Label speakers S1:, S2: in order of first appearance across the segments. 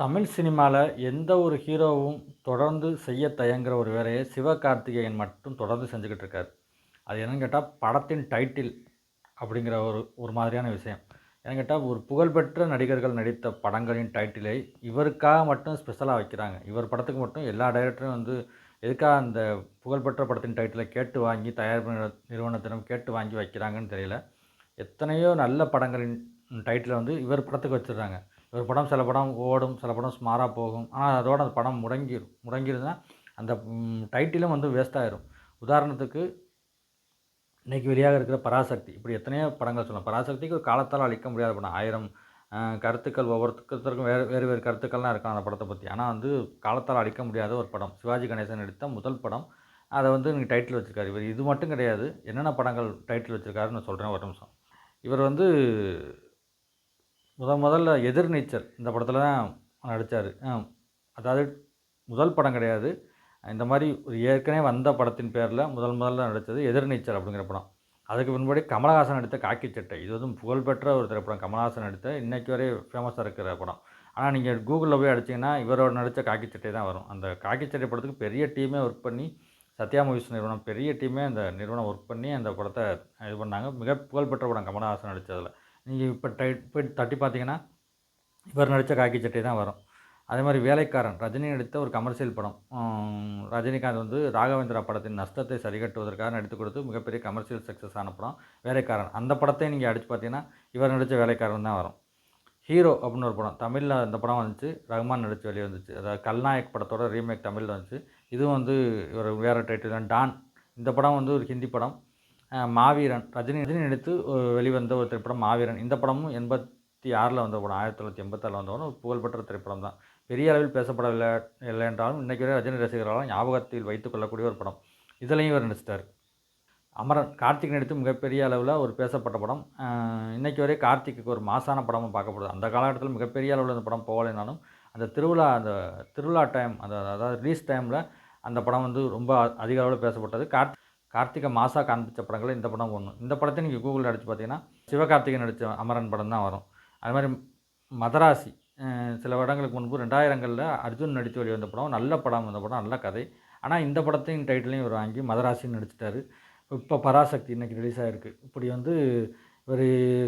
S1: தமிழ் சினிமாவில் எந்த ஒரு ஹீரோவும் தொடர்ந்து செய்ய தயங்குற ஒரு வேலையை சிவகார்த்திகேயன் மட்டும் தொடர்ந்து செஞ்சுக்கிட்டு இருக்காரு. அது என்னன்னு கேட்டால் படத்தின் டைட்டில் அப்படிங்கிற ஒரு ஒரு மாதிரியான விஷயம். ஏன்னு கேட்டால் ஒரு புகழ்பெற்ற நடிகர்கள் நடித்த படங்களின் டைட்டிலை இவருக்காக மட்டும் ஸ்பெஷலாக வைக்கிறாங்க. இவர் படத்துக்கு மட்டும் எல்லா டைரக்டரும் எதுக்காக அந்த புகழ்பெற்ற படத்தின் டைட்டிலை கேட்டு வாங்கி தயாரிப்பு நிறுவனத்திடம் கேட்டு வாங்கி வைக்கிறாங்கன்னு தெரியல. எத்தனையோ நல்ல படங்களின் டைட்டிலை இவர் படத்துக்கு வச்சுடுறாங்க. இவர் படம் சில படம் ஓடும், சில படம் சுமாராக போகும். ஆனால் அதோட அந்த படம் முடங்கிருந்தா அந்த டைட்டிலும் வேஸ்ட் ஆயிரும். உதாரணத்துக்கு இன்றைக்கி வெளியாக இருக்கிற பராசக்தி, இப்படி எத்தனையோ படங்கள் சொல்லலாம். பராசக்திக்கு ஒரு காலத்தால் அழிக்க முடியாத படம். 1000 கருத்துக்கள், ஒவ்வொருத்தருக்கும் வேறு வேறு வேறு கருத்துக்கள்லாம் இருக்கும் அந்த படத்தை பற்றி. ஆனால் காலத்தால் அழிக்க முடியாத ஒரு படம். சிவாஜி கணேசன் நடித்த முதல் படம். அதை நீங்கள் டைட்டில் வச்சுருக்காரு. இவர் இது மட்டும் கிடையாது, என்னென்ன படங்கள் டைட்டில் வச்சுருக்காருன்னு நான் சொல்கிறேன், ஒரு நிமிஷம். இவர் முதல்ல எதிர்நீச்சல் இந்த படத்தில் தான் நடித்தார். அதாவது முதல் படம் கிடையாது, இந்த மாதிரி ஒரு ஏற்கனவே வந்த படத்தின் பேரில் முதல்ல நடித்தது எதிர்நீச்சல் அப்படிங்கிற படம். அதுக்கு முன்னாடி கமலஹாசன் நடித்த காக்கி சட்டை, இது புகழ்பெற்ற ஒரு திரைப்படம். கமலஹாசன் நடித்த இன்றைக்கி வரை ஃபேமஸாக இருக்கிற படம். ஆனால் நீங்கள் கூகுளில் போய் அடிச்சிங்கன்னா இவரோட நடித்த காக்கி சட்டை தான் வரும். அந்த காக்கி சட்டை படத்துக்கு பெரிய டீமே ஒர்க் பண்ணி, சத்யா மூவிஸ் நிறுவனம் பெரிய டீமே அந்த நிறுவனம் ஒர்க் பண்ணி அந்த படத்தை இது பண்ணாங்க. மிக புகழ்பெற்ற படம் கமலஹாசன் நடித்ததில். நீங்கள் இப்போ போய் தட்டி பார்த்தீங்கன்னா இவர் நடித்த காக்கி சட்டை தான் வரும். அதே மாதிரி வேலைக்காரன், ரஜினி நடித்த ஒரு கமர்ஷியல் படம். ரஜினிகாந்த் ராகவேந்திரா படத்தின் நஷ்டத்தை சரிகட்டுவதற்காக நடித்து கொடுத்து மிகப்பெரிய கமர்ஷியல் சக்ஸஸ் ஆன படம் வேலைக்காரன். அந்த படத்தை நீங்கள் அடித்து பார்த்தீங்கன்னா இவர் நடித்த வேலைக்காரன் தான் வரும். ஹீரோ அப்படின்னு ஒரு படம், தமிழில் அந்த படம் வந்துச்சு, ரஹ்மான் நடித்து வெளியே வந்துச்சு. அதாவது கல்நாயக் படத்தோட ரீமேக் தமிழில் வந்துச்சு. இதுவும் இவர் வேறு டைட்டில் தான், டான். இந்த படம் ஒரு ஹிந்தி படம். மாவீரன், ரஜினி நடித்து வெளிவந்த ஒரு திரைப்படம் மாவீரன். இந்த படமும் 86 வந்த படம், 1986 வந்த படம். ஒரு புகழ்பெற்ற திரைப்படம் தான். பெரிய அளவில் பேசப்படவில்லை இல்லை என்றாலும் இன்றைக்கு வரை ரஜினி ரசிகர்களால் ஞாபகத்தில் வைத்துக் கொள்ளக்கூடிய ஒரு படம். இதுலேயும் இவர் நடிச்சிட்டார். அமரன், கார்த்திக் நடித்து மிகப்பெரிய அளவில் ஒரு பேசப்பட்ட படம். இன்றைக்கி வரை கார்த்திக்கு ஒரு மாசான படமும் பார்க்கப்படுது. அந்த காலகட்டத்தில் மிகப்பெரிய அளவில் அந்த படம் போகலைனாலும் அந்த திருவிழா டைம், அதாவது ரிலீஸ் டைமில் அந்த படம் ரொம்ப அதிக அளவில் பேசப்பட்டது. கார்த்திகை மாசாக காண்பித்த படங்கள் இந்த படம் ஒன்று. இந்த படத்தை நீங்கள் கூகுளில் அடித்து பார்த்தீங்கன்னா சிவகார்த்திகேயன் நடித்த அமரன் படம் தான் வரும். அது மாதிரி மதராசி, சில வருடங்களுக்கு முன்பு 2000களில் அர்ஜுன் நடித்து வெளிவந்த படம். நல்ல படம், அந்த படம் நல்ல கதை. ஆனால் இந்த படத்தையும் டைட்டிலையும் இவர் வாங்கி மதராசின்னு நடிச்சிட்டாரு. இப்போ பராசக்தி இன்றைக்கி ரிலீஸ் ஆகிருக்கு. இப்படி இவர்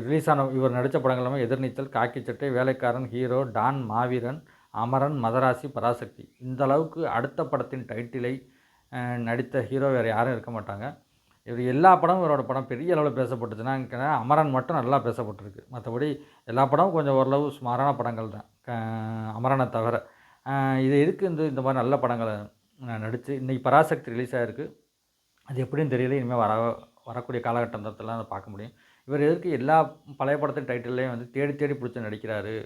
S1: ரிலீஸ் ஆன இவர் நடித்த படங்கள் எல்லாமே எதிர்நீச்சல், காக்கி சட்டை, வேலைக்காரன், ஹீரோ, டான், மாவீரன், அமரன், மதராசி, பராசக்தி. இந்த அளவுக்கு அடுத்த படத்தின் டைட்டிலை நடித்த ஹீரோ வேறு யாரும் இருக்க மாட்டாங்க. இவர் எல்லா படமும் இவரோட படம் பெரிய அளவில் பேசப்பட்டுச்சுன்னா அமரன் மட்டும் நல்லா பேசப்பட்டிருக்கு. மற்றபடி எல்லா படமும் கொஞ்சம் ஓரளவு சுமாரான படங்கள் தான், அமரனை தவிர. இது எதுக்கு இந்த மாதிரி நல்ல படங்களை நடித்து இன்றைக்கி பராசக்தி ரிலீஸ் ஆகிருக்கு. அது எப்படின்னு தெரியல. இனிமேல் வரக்கூடிய காலகட்டத்தில் அதை பார்க்க முடியும். இவர் எதுக்கு எல்லா பழைய படத்தின் டைட்டில்லையும் தேடி தேடி பிடிச்சி நடிக்கிறாரு?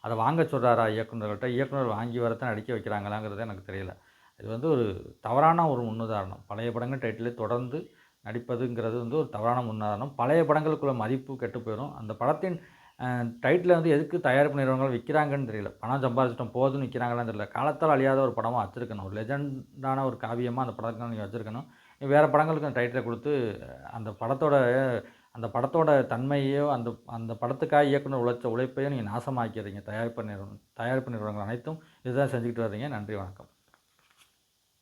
S1: அதை வாங்க சொல்கிறாரா இயக்குநர்கள்ட்ட? இயக்குனர் வாங்கி வரத்தான் நடிக்க வைக்கிறாங்களாங்கிறது எனக்கு தெரியல. இது ஒரு தவறான ஒரு முன்னுதாரணம். பழைய படங்கள் டைட்டிலே தொடர்ந்து நடிப்பதுங்கிறது ஒரு தவறான முன்னுதாரணம். பழைய படங்களுக்குள்ள மதிப்பு கெட்டு போயிடும். அந்த படத்தின் டைட்டில் எதுக்கு தயாரிப்பு நிறுவனங்கள் விற்கிறாங்கன்னு தெரியல. பணம் சம்பாதிச்சிட்டோம் போதுன்னு விற்கிறாங்களான்னு தெரியல. காலத்தால் அழியாத ஒரு படமாக வச்சுருக்கணும். ஒரு லெஜெண்டான ஒரு காவியமாக அந்த படத்தை நீங்கள் வச்சுருக்கணும். வேறு படங்களுக்கு அந்த டைட்டிலை கொடுத்து அந்த படத்தோட தன்மையோ அந்த படத்துக்காக இயக்குனர் உழைச்ச உழைப்பையோ நீங்கள் நாசமாக்கிறீங்க. தயாரிப்பு நிறுவனங்கள் அனைத்தும் இதுதான் செஞ்சுக்கிட்டு வர்றீங்க. நன்றி, வணக்கம்.